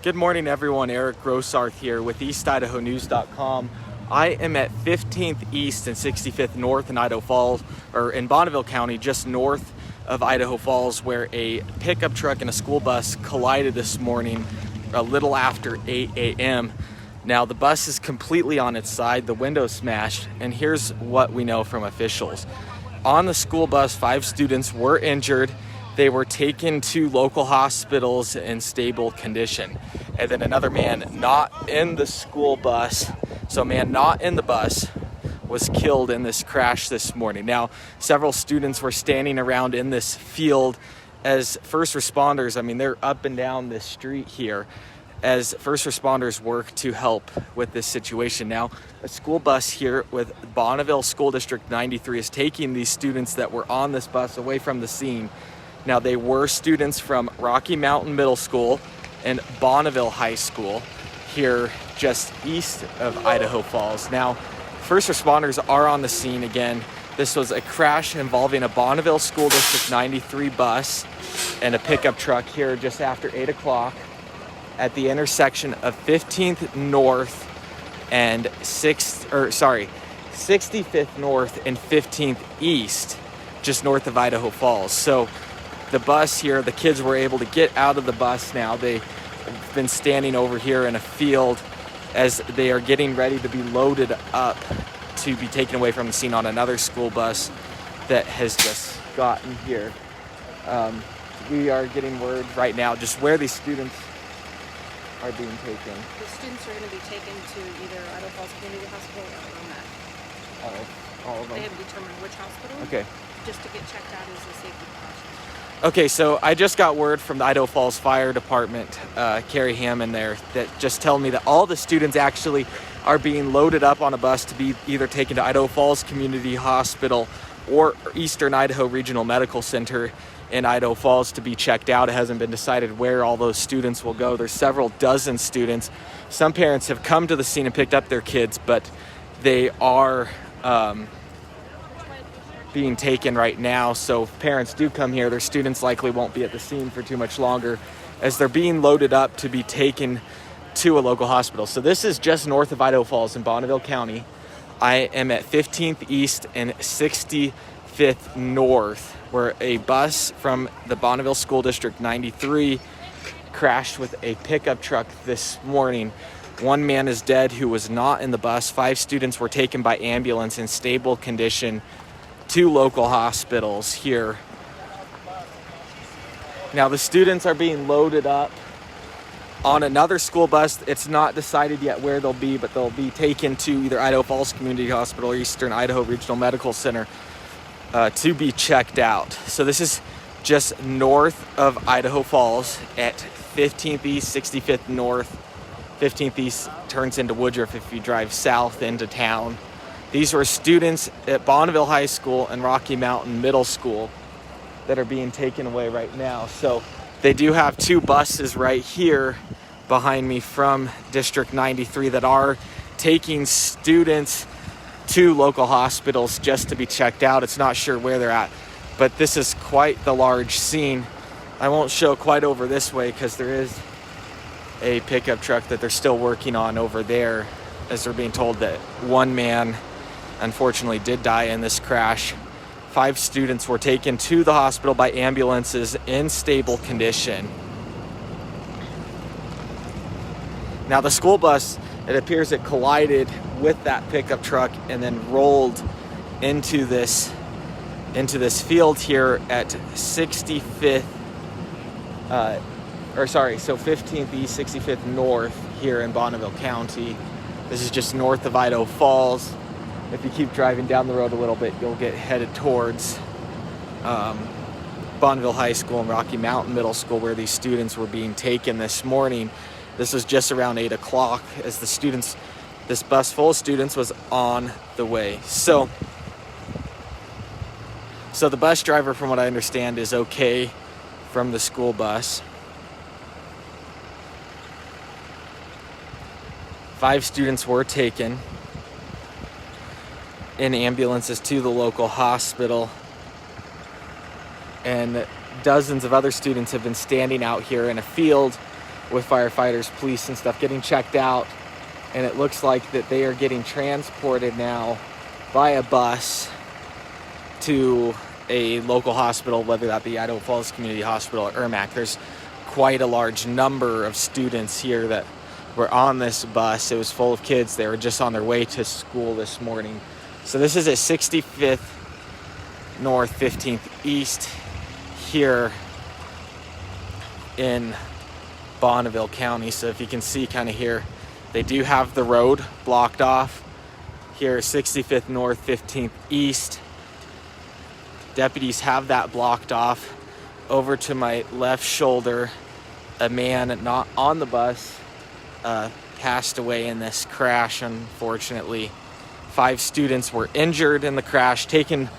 Good morning, everyone. Eric Grossarth here with EastIdahoNews.com. I am at 15th East and 65th North in Idaho Falls, or in Bonneville County, just north of Idaho Falls, where a pickup truck and a school bus collided this morning a little after 8 a.m. Now, the bus is completely on its side, the window smashed, and here's what we know from officials. On the school bus, 5 students were injured. They were taken to local hospitals in stable condition. And then another man not in the school bus, so a man not in the bus, was killed in this crash this morning. Now, several students were standing around in this field as first responders, they're up and down this street here, as first responders work to help with this situation. Now, a school bus here with Bonneville School District 93 is taking these students that were on this bus away from the scene. Now, they were students from Rocky Mountain Middle School and Bonneville High School here just east of Idaho Falls. Now, first responders are on the scene again. This was a crash involving a Bonneville School District 93 bus and a pickup truck here just after 8 o'clock at the intersection of 15th North and 65th North and 15th East, just north of Idaho Falls. So the bus here, the kids were able to get out of the bus now. They've been standing over here in a field as they are getting ready to be loaded up to be taken away from the scene on another school bus that has just gotten here. We are getting word right now just where these students are being taken. The students are going to be taken to either Idaho Falls Community Hospital or OMAC. All of them? They haven't determined which hospital. Okay. Just to get checked out as a safety precaution. Okay, so I just got word from the Idaho Falls Fire Department, Kerry Hammon there, that just told me that all the students actually are being loaded up on a bus to be either taken to Idaho Falls Community Hospital or Eastern Idaho Regional Medical Center in Idaho Falls to be checked out. It hasn't been decided where all those students will go. There's several dozen students. Some parents have come to the scene and picked up their kids, but they are being taken right now. So if parents do come here, their students likely won't be at the scene for too much longer as they're being loaded up to be taken to a local hospital. So this is just north of Idaho Falls in Bonneville County. I am at 15th East and 65th North, where a bus from the Bonneville School District 93 crashed with a pickup truck this morning. 1 man is dead who was not in the bus. 5 students were taken by ambulance in stable condition to local hospitals here. Now, the students are being loaded up on another school bus. It's not decided yet where they'll be, but they'll be taken to either Idaho Falls Community Hospital or Eastern Idaho Regional Medical Center to be checked out. So this is just north of Idaho Falls at 15th East, 65th North. 15th East turns into Woodruff if you drive south into town. These were students at Bonneville High School and Rocky Mountain Middle School that are being taken away right now. So they do have 2 buses right here behind me from District 93 that are taking students to local hospitals just to be checked out. It's not sure where they're at, but this is quite the large scene. I won't show quite over this way because there is a pickup truck that they're still working on over there, as they're being told that 1 man unfortunately did die in this crash. 5 students were taken to the hospital by ambulances in stable condition. Now, the school bus, it appears it collided with that pickup truck and then rolled into this field here at 15th East, 65th North here in Bonneville County. This is just north of Idaho Falls. If you keep driving down the road a little bit, you'll get headed towards Bonneville High School and Rocky Mountain Middle School, where these students were being taken this morning. This was just around 8 o'clock as this bus full of students was on the way. So the bus driver, from what I understand, is okay from the school bus. 5 students were taken in ambulances to the local hospital, and dozens of other students have been standing out here in a field with firefighters, police and stuff getting checked out. And it looks like that they are getting transported now by a bus to a local hospital, whether that be Idaho Falls Community Hospital or ERMAC. There's quite a large number of students here that were on this bus. It was full of kids. They were just on their way to school this morning. So this is at 65th North, 15th East here in Bonneville County. So if you can see kind of here, they do have the road blocked off here at 65th North, 15th East. Deputies have that blocked off. Over to my left shoulder, a man not on the bus passed away in this crash, unfortunately. 5 students were injured in the crash, taken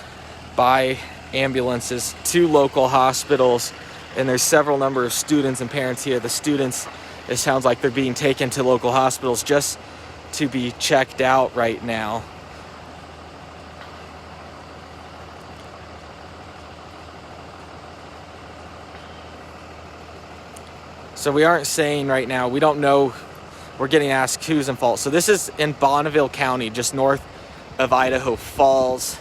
by ambulances to local hospitals, and there's several number of students and parents here. The students, it sounds like they're being taken to local hospitals just to be checked out right now. So we aren't saying right now, we don't know, we're getting asked who's in fault. So this is in Bonneville County, just north of Idaho Falls.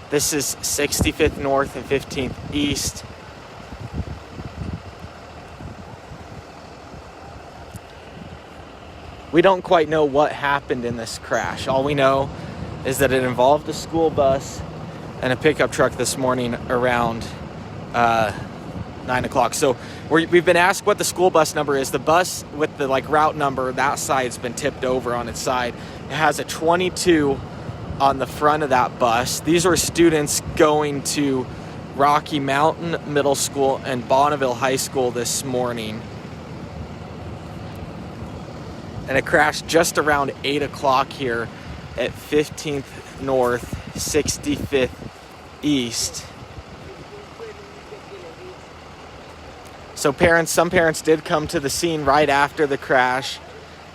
This is 65th North and 15th East. We don't quite know what happened in this crash. All we know is that it involved a school bus and a pickup truck this morning around 9 o'clock. So we've been asked what the school bus number is. The bus with the route number, that side's been tipped over on its side. It has a 22 on the front of that bus. These were students going to Rocky Mountain Middle School and Bonneville High School this morning. And it crashed just around 8 o'clock here at 15th North, 65th East. So some parents did come to the scene right after the crash.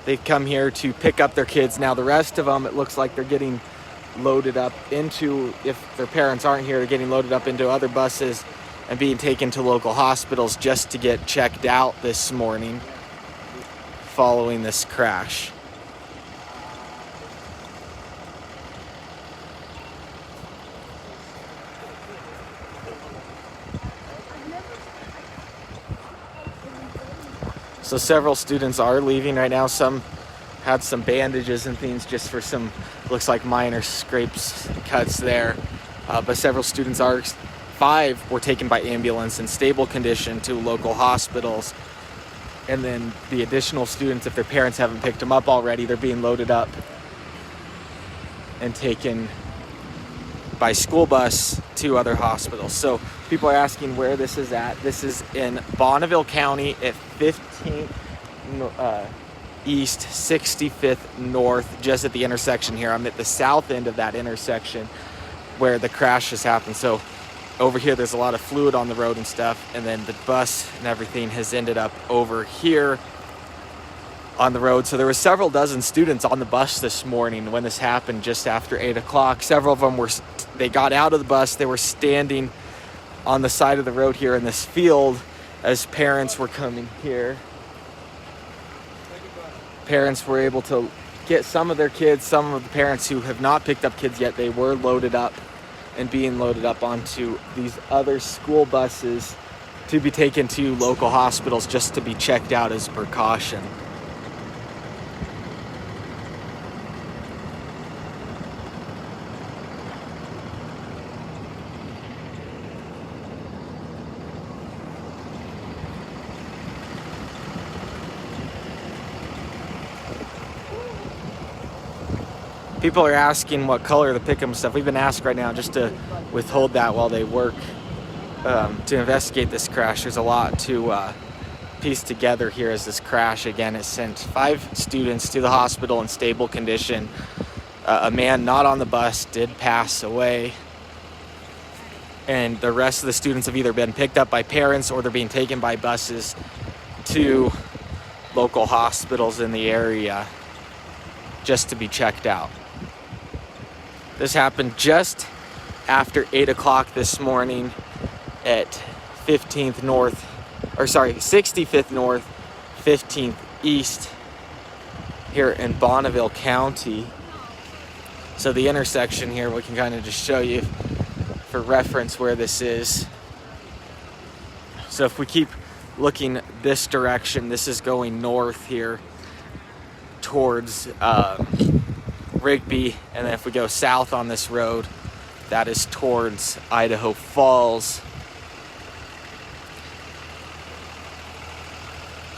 They'd come here to pick up their kids. Now the rest of them, it looks like they're getting loaded up into, if their parents aren't here, they're getting loaded up into other buses and being taken to local hospitals just to get checked out this morning following this crash. So several students are leaving right now. Some had some bandages and things just for some, looks like minor scrapes, cuts there. But several students 5 were taken by ambulance in stable condition to local hospitals. And then the additional students, if their parents haven't picked them up already, they're being loaded up and taken by school bus to other hospitals. So people are asking where this is at. This is in Bonneville County at 15th East, 65th North, just at the intersection here. I'm at the south end of that intersection where the crash has happened. So over here, there's a lot of fluid on the road and stuff. And then the bus and everything has ended up over here on the road. So there were several dozen students on the bus this morning when this happened just after 8 o'clock. Several of them they got out of the bus. They were standing on the side of the road here in this field as parents were coming here. Parents were able to get some of their kids. Some of the parents who have not picked up kids yet, they were loaded up and being loaded up onto these other school buses to be taken to local hospitals just to be checked out as precaution. People are asking what color the pickup and stuff. We've been asked right now just to withhold that while they work to investigate this crash. There's a lot to piece together here as this crash, again, has sent 5 students to the hospital in stable condition. A man not on the bus did pass away. And the rest of the students have either been picked up by parents or they're being taken by buses to local hospitals in the area just to be checked out. This happened just after 8 o'clock this morning at 15th North, or sorry, 65th North, 15th East here in Bonneville County. So the intersection here, we can kind of just show you for reference where this is. So if we keep looking this direction, this is going north here towards Rigby, and then if we go south on this road, that is towards Idaho Falls.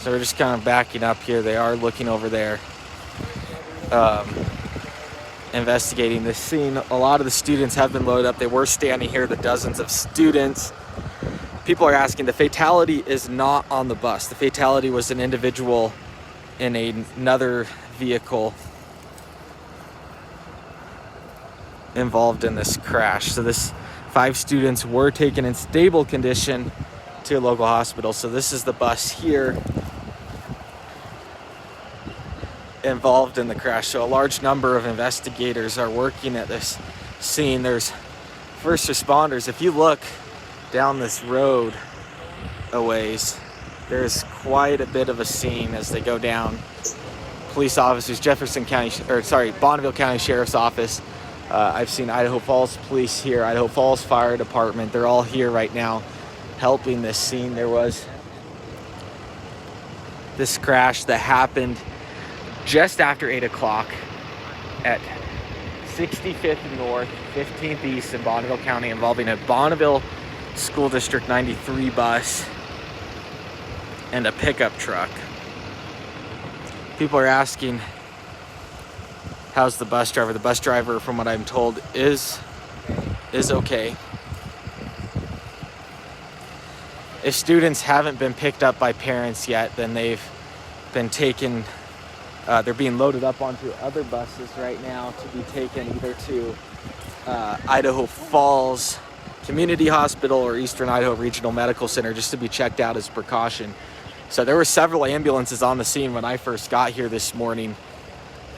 So we're just kind of backing up here. They are looking over there, investigating this scene. A lot of the students have been loaded up. They were standing here, the dozens of students. People are asking, the fatality is not on the bus. The fatality was an individual in another vehicle involved in this crash. So this 5 students were taken in stable condition to a local hospital. So this is the bus here involved in the crash. So a large number of investigators are working at this scene. There's first responders. If you look down this road a ways, there's quite a bit of a scene as they go down. Police officers, Bonneville County Sheriff's Office. I've seen Idaho Falls Police here, Idaho Falls Fire Department. They're all here right now helping this scene. There was this crash that happened just after 8 o'clock at 65th North, 15th East in Bonneville County, involving a Bonneville School District 93 bus and a pickup truck. People are asking, how's the bus driver? The bus driver, from what I'm told, is okay. If students haven't been picked up by parents yet, then they've been taken, they're being loaded up onto other buses right now to be taken either to Idaho Falls Community Hospital or Eastern Idaho Regional Medical Center just to be checked out as precaution. So there were several ambulances on the scene when I first got here this morning.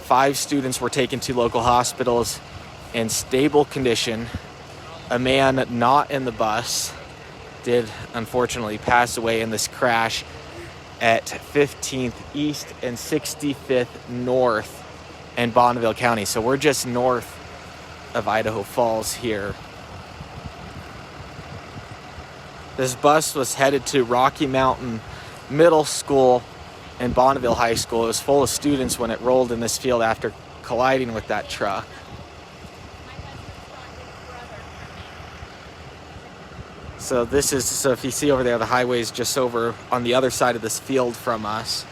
5 students were taken to local hospitals in stable condition. A man not in the bus did unfortunately pass away in this crash at 15th East and 65th North in Bonneville County. So we're just north of Idaho Falls here. This bus was headed to Rocky Mountain Middle School and Bonneville High School. It was full of students when it rolled in this field after colliding with that truck. So if you see over there, the highway is just over on the other side of this field from us.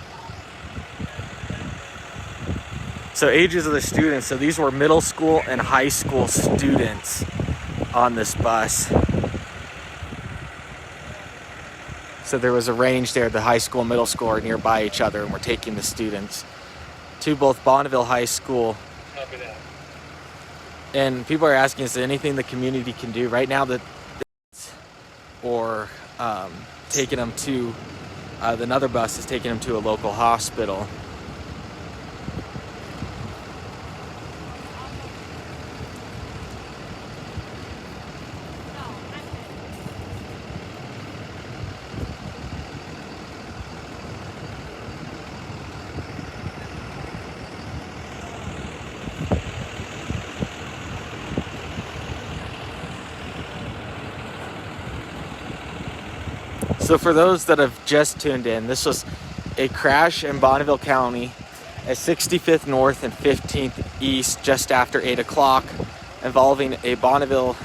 So ages of the students, so these were middle school and high school students on this bus. So there was a range there. The high school and middle school are nearby each other, and we're taking the students to both Bonneville High School. And people are asking, is there anything the community can do right now or taking them to, another bus is taking them to a local hospital. So for those that have just tuned in, this was a crash in Bonneville County at 65th North and 15th East just after 8 o'clock involving a Bonneville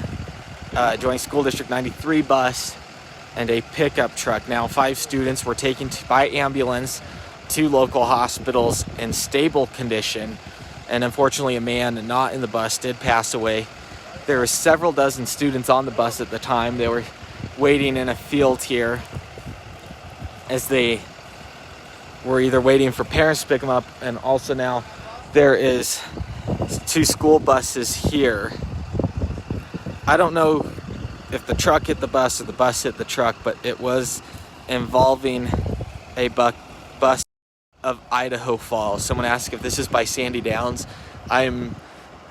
Joint School District 93 bus and a pickup truck. Now 5 students were taken by ambulance to local hospitals in stable condition, and unfortunately a man not in the bus did pass away. There were several dozen students on the bus at the time. They were waiting in a field here as they were either waiting for parents to pick them up, and also now there is 2 school buses here. I don't know if the truck hit the bus or the bus hit the truck, but it was involving a bus of Idaho Falls. Someone asked if this is by Sandy Downs. I'm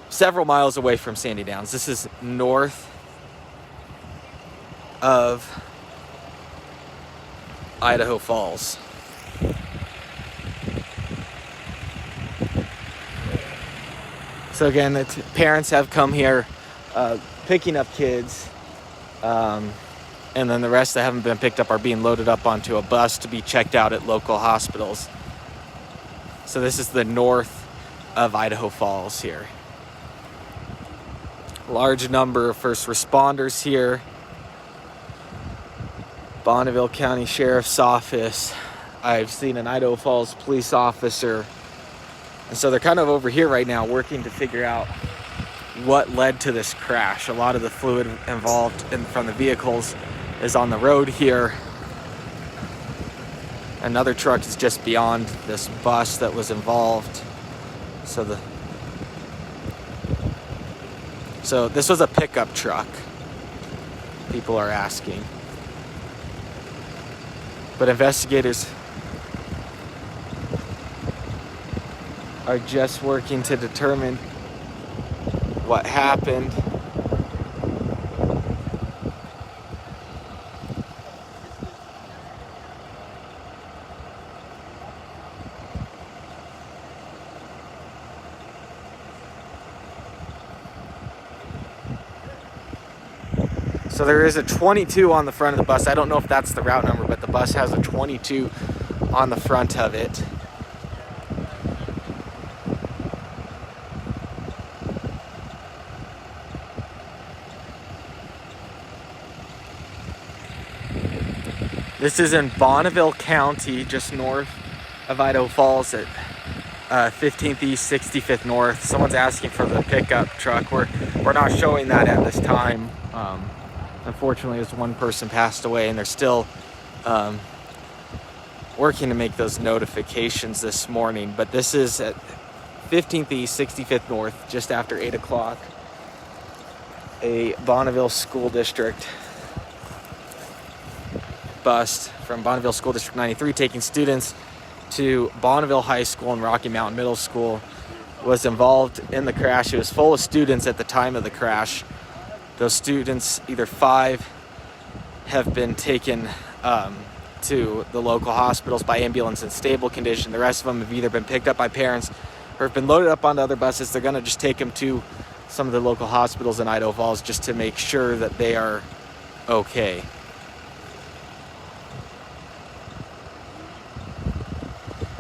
several miles away from Sandy Downs. This is north of Idaho Falls. So again, the parents have come here picking up kids, and then the rest that haven't been picked up are being loaded up onto a bus to be checked out at local hospitals. So this is the north of Idaho Falls here. Large number of first responders here. Bonneville County Sheriff's Office. I've seen an Idaho Falls police officer. And so they're kind of over here right now working to figure out what led to this crash. A lot of the fluid involved from the vehicles is on the road here. Another truck is just beyond this bus that was involved. So this was a pickup truck, people are asking. But investigators are just working to determine what happened. So there is a 22 on the front of the bus. I don't know if that's the route number, but the bus has a 22 on the front of it. This is in Bonneville County, just north of Idaho Falls at 15th East, 65th North. Someone's asking for the pickup truck. We're not showing that at this time. Unfortunately, as one person passed away, and they're still working to make those notifications this morning. But this is at 15th East, 65th North, just after 8 o'clock. A Bonneville School District bus from Bonneville School District 93 taking students to Bonneville High School and Rocky Mountain Middle School was involved in the crash. It was full of students at the time of the crash. Those students, either 5, have been taken to the local hospitals by ambulance in stable condition. The rest of them have either been picked up by parents or have been loaded up onto other buses. They're going to just take them to some of the local hospitals in Idaho Falls just to make sure that they are okay.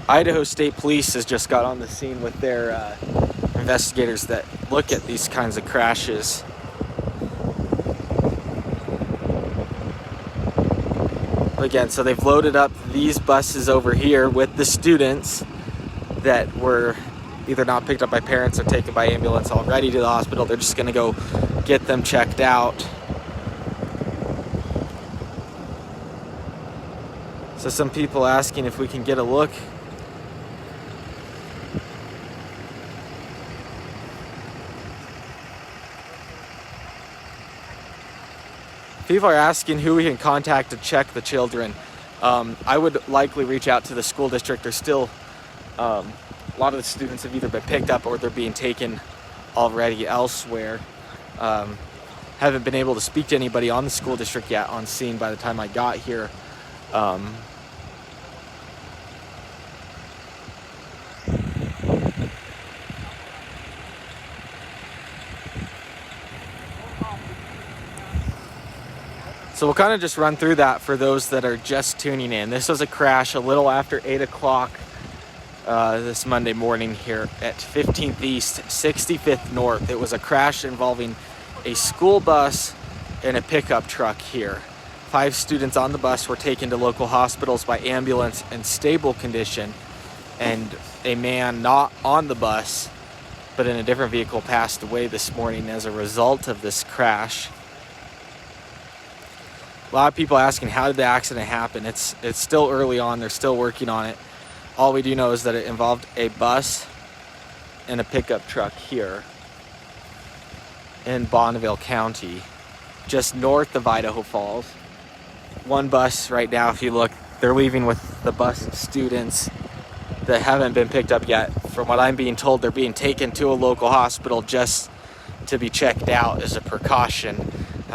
Idaho State Police has just got on the scene with their investigators that look at these kinds of crashes. Again, so they've loaded up these buses over here with the students that were either not picked up by parents or taken by ambulance already to the hospital. They're just going to go get them checked out. So some people asking if we can get a look. People are asking who we can contact to check the children. I would likely reach out to the school district. There's still a lot of the students have either been picked up or they're being taken already elsewhere. Haven't been able to speak to anybody on the school district yet on scene by the time I got here. So we'll kind of just run through that for those that are just tuning in. This was a crash a little after 8 o'clock this Monday morning here at 15th East, 65th North. It was a crash involving a school bus and a pickup truck here. 5 students on the bus were taken to local hospitals by ambulance in stable condition, and a man not on the bus but in a different vehicle passed away this morning as a result of this crash. A lot of people asking, how did the accident happen? It's still early on. They're still working on it. All we do know is that it involved a bus and a pickup truck here in Bonneville County, just north of Idaho Falls. One bus right now, if you look, they're leaving with the bus of students that haven't been picked up yet. From what I'm being told, they're being taken to a local hospital just to be checked out as a precaution.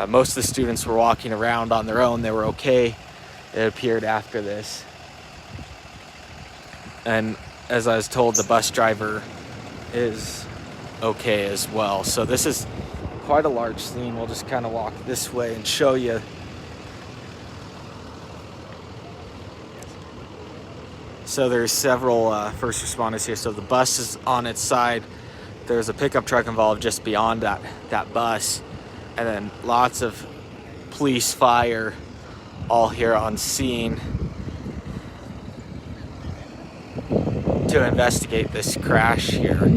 Most of the students were walking around on their own. They were okay. it appeared after this. And as I was told, the bus driver is okay as well. So this is quite a large scene. We'll just kind of walk this way and show you. So there's several first responders here. So the bus is on its side. There's a pickup truck involved just beyond that bus. And then lots of police, fire, all here on scene to investigate this crash here.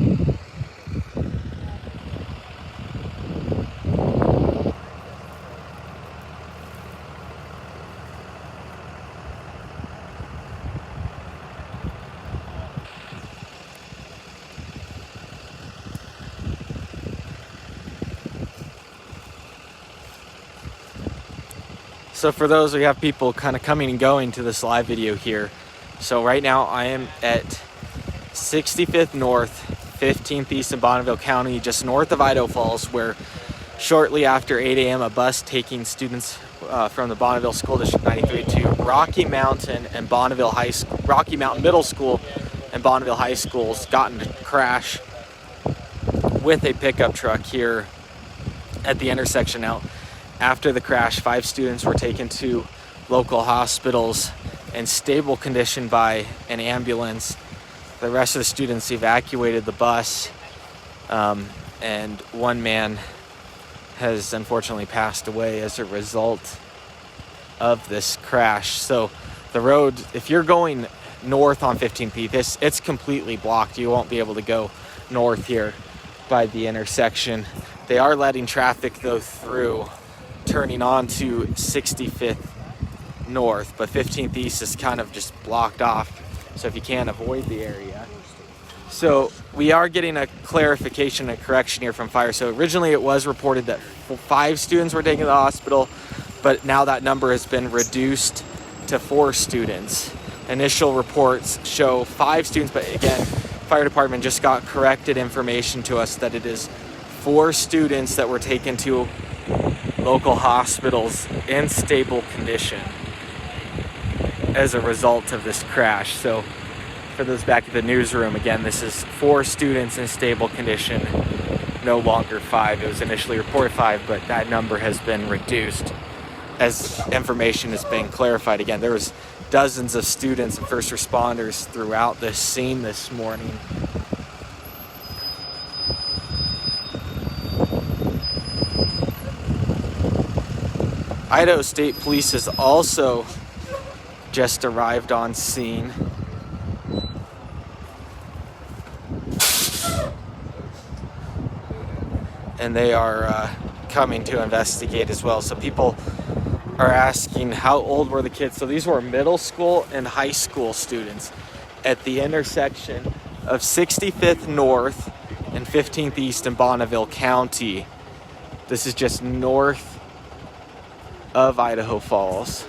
So for those, we have people kind of coming and going to this live video here. So right now I am at 65th North, 15th East in Bonneville County, just north of Idaho Falls, where shortly after 8 a.m. a bus taking students from the Bonneville School District 93 to Rocky Mountain Middle School and Bonneville High Schools got into a crash with a pickup truck here at the intersection. Now, after the crash, 5 students were taken to local hospitals in stable condition by an ambulance. The rest of the students evacuated the bus, and one man has unfortunately passed away as a result of this crash. So the road, if you're going north on 15th East, it's completely blocked. You won't be able to go north here by the intersection. They are letting traffic though through, turning on to 65th North, but 15th East is kind of just blocked off, so if you can't avoid the area. So we are getting a clarification and correction here from fire. So originally it was reported that 5 students were taken to the hospital, but now that number has been reduced to 4 students. Initial reports show 5 students, but again, fire department just got corrected information to us that it is 4 students that were taken to local hospitals in stable condition as a result of this crash. So for those back at the newsroom, again, this is 4 students in stable condition, no longer 5. It was initially reported 5, but that number has been reduced as information is being clarified. Again, there was dozens of students and first responders throughout this scene this morning. Idaho State Police has also just arrived on scene. And they are coming to investigate as well. So people are asking how old were the kids. So these were middle school and high school students at the intersection of 65th North and 15th East in Bonneville County. This is just north of Idaho Falls.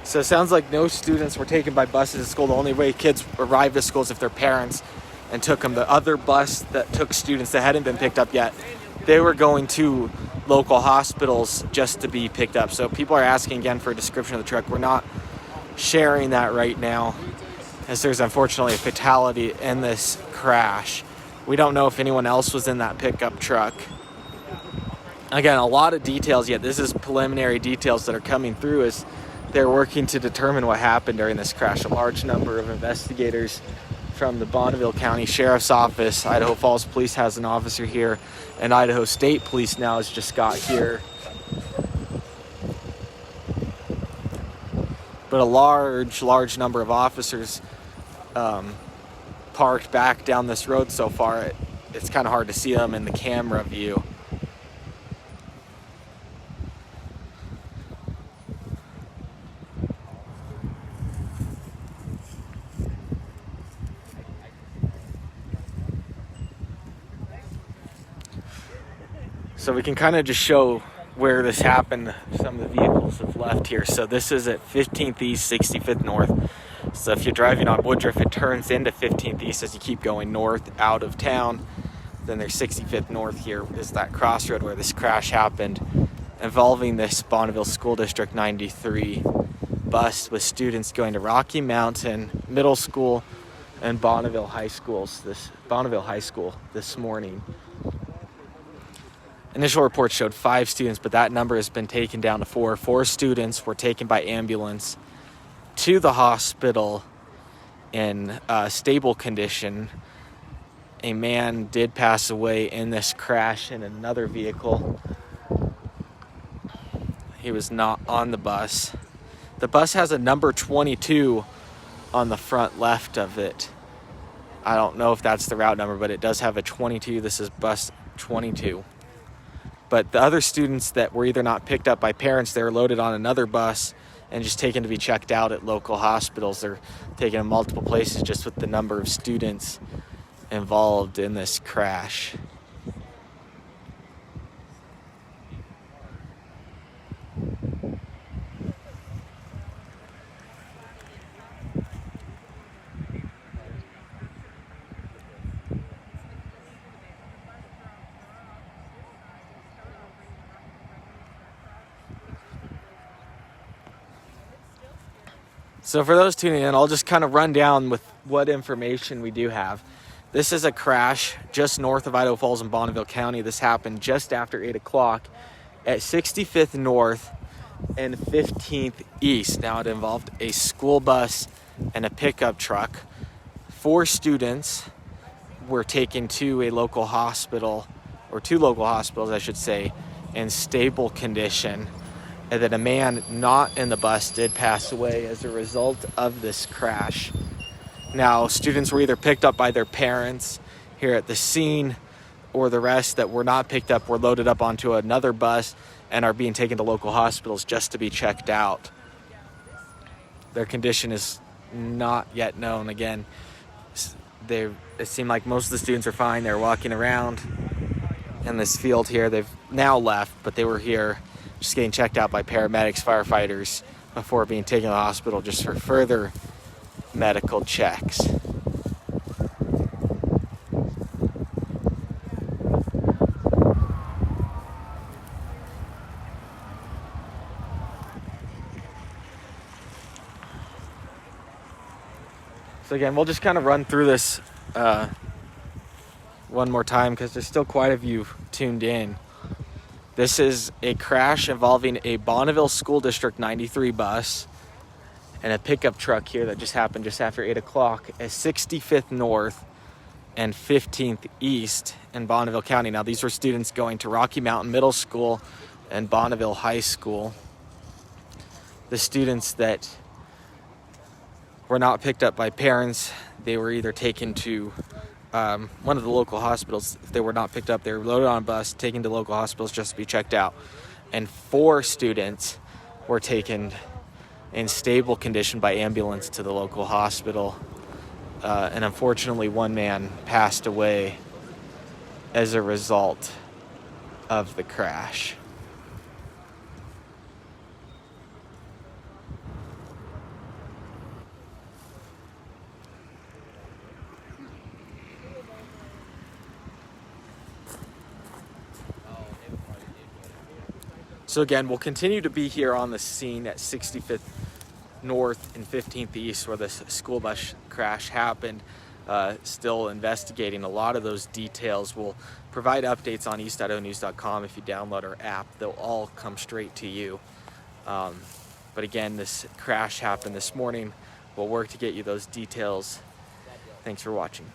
So it sounds like no students were taken by buses to school. The only way kids arrived at school is if their parents and took them. The other bus that took students that hadn't been picked up yet, they were going to local hospitals just to be picked up. So people are asking again for a description of the truck. We're not sharing that right now, as there's unfortunately a fatality in this crash. We don't know if anyone else was in that pickup truck. Again, a lot of details yet. This is preliminary details that are coming through as they're working to determine what happened during this crash. A large number of investigators from the Bonneville County Sheriff's Office, Idaho Falls Police has an officer here, and Idaho State Police now has just got here. But a large number of officers parked back down this road so far. It's kind of hard to see them in the camera view. So we can kind of just show where this happened. Some of the vehicles have left here. So this is at 15th East, 65th North. So if you're driving on Woodruff, it turns into 15th East as you keep going north out of town. Then there's 65th North here is that crossroad where this crash happened, involving this Bonneville School District 93 bus with students going to Rocky Mountain Middle School and Bonneville High School this morning. Initial reports showed 5 students, but that number has been taken down to 4. 4 students were taken by ambulance to the hospital in stable condition. A man did pass away in this crash in another vehicle. He was not on the bus. The bus has a number 22 on the front left of it. I don't know if that's the route number, but it does have a 22. This is bus 22. But the other students that were either not picked up by parents, they were loaded on another bus and just taken to be checked out at local hospitals. They're taken in multiple places just with the number of students involved in this crash. So for those tuning in, I'll just kind of run down with what information we do have. This is a crash just north of Idaho Falls in Bonneville County. This happened just after 8 o'clock at 65th North and 15th East. Now it involved a school bus and a pickup truck. 4 students were taken to a local hospital, or 2 local hospitals, I should say, in stable condition. And then a man not in the bus did pass away as a result of this crash. Now, students were either picked up by their parents here at the scene, or the rest that were not picked up were loaded up onto another bus and are being taken to local hospitals just to be checked out. Their condition is not yet known. Again, it seemed like most of the students are fine. They're walking around in this field here. They've now left, but they were here just getting checked out by paramedics, firefighters, before being taken to the hospital just for further medical checks. So again, we'll just kind of run through this one more time because there's still quite a few tuned in. This is a crash involving a Bonneville School District 93 bus and a pickup truck here that just happened just after 8 o'clock at 65th North and 15th East in Bonneville County. Now, these were students going to Rocky Mountain Middle School and Bonneville High School. The students that were not picked up by parents, they were either taken to one of the local hospitals. If they were not picked up, they were loaded on a bus, taken to local hospitals just to be checked out. And 4 students were taken in stable condition by ambulance to the local hospital. And unfortunately, 1 man passed away as a result of the crash. So again, we'll continue to be here on the scene at 65th North and 15th East where this school bus crash happened. Still investigating a lot of those details. We'll provide updates on eastidahonews.com. If you download our app, they'll all come straight to you. But again, this crash happened this morning. We'll work to get you those details. Thanks for watching.